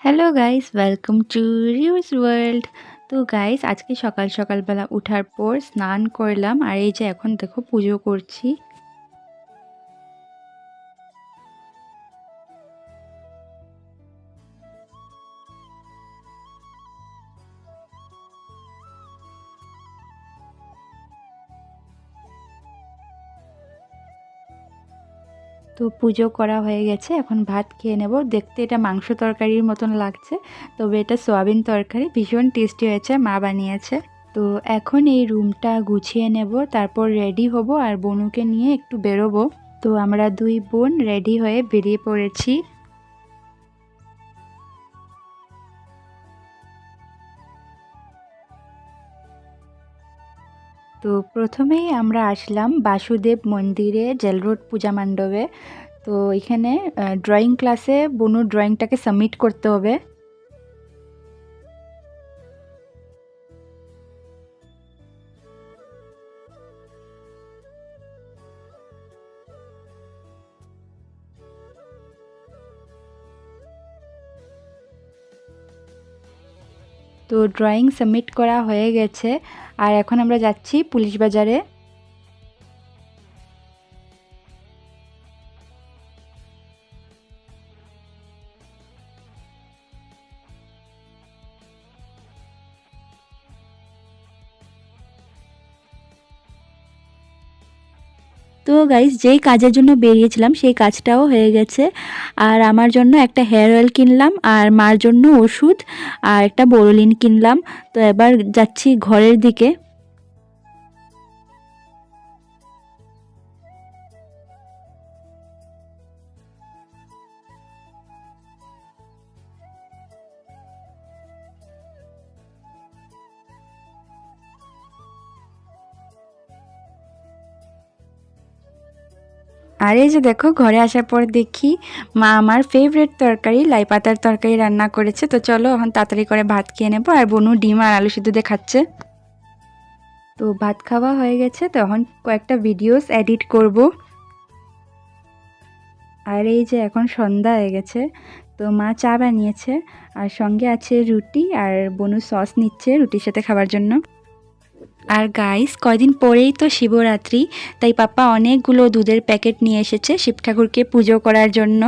Hello guys, welcome to reuse world. তো guys, আজকে সকাল সকালবেলা উঠার পর স্নান করলাম আর এই যে এখন দেখো পুজো করছি। তো পুজো করা হয়ে গেছে, এখন ভাত খেয়ে নেব। দেখতে এটা মাংস তরকারির মতন লাগছে, তবে এটা সোয়াবিন তরকারি, ভীষণ টেস্টি হয়েছে, মা বানিয়েছে। তো এখন এই রুমটা গুছিয়ে নেব, তারপর রেডি হব আর বনুকে নিয়ে একটু বেরোবো। তো আমরা দুই বোন রেডি হয়ে বেরিয়ে পড়েছি। তো প্রথমেই আমরা আসলাম বাসুদেব মন্দিরে, জেল রোড পূজা মণ্ডপে। তো এখানে ড্রয়িং ক্লাসে বনুর ড্রয়িংটাকে সাবমিট করতে হবে। তো ড্রয়িং সাবমিট করা হয়ে গেছে আর এখন আমরা যাচ্ছি পুলিশ বাজারে। তো গাইস, যেই কাজের জন্য বেরিয়েছিলাম সেই কাজটাও হয়ে গেছে। আর আমার জন্য একটা হেয়ার অয়েল কিনলাম আর মার জন্য ওষুধ আর একটা বোরোলিন কিনলাম। তো এবার যাচ্ছি ঘরের দিকে। আর এই যে দেখো, ঘরে আসার পর দেখি মা আমার ফেভারিট তরকারি লাই পাতার তরকারি রান্না করেছে। তো চলো এখন তাড়াতাড়ি করে ভাত খেয়ে নেবো। আর বনু ডিম আর আলু সিদ্ধ দিয়ে খাচ্ছে। তো ভাত খাওয়া হয়ে গেছে, তখন কয়েকটা ভিডিওস এডিট করব। আর এই যে এখন সন্ধ্যা হয়ে গেছে, তো মা চা বানিয়েছে আর সঙ্গে আছে রুটি, আর বনু সস নিচ্ছে রুটির সাথে খাবার জন্য। আর গাইস, কয়দিন পরেই তো শিবরাত্রি, তাই পাপা অনেকগুলো দুধের প্যাকেট নিয়ে এসেছে শিব ঠাকুরকে পুজো করার জন্য।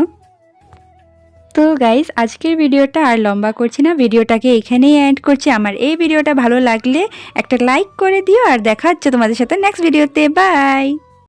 তো গাইস, আজকের ভিডিওটা আর লম্বা করছি না, ভিডিওটাকে এখানেই এন্ড করছি। আমার এই ভিডিওটা ভালো লাগলে একটা লাইক করে দিও, আর দেখা হচ্ছে তোমাদের সাথে নেক্সট ভিডিওতে। বাই।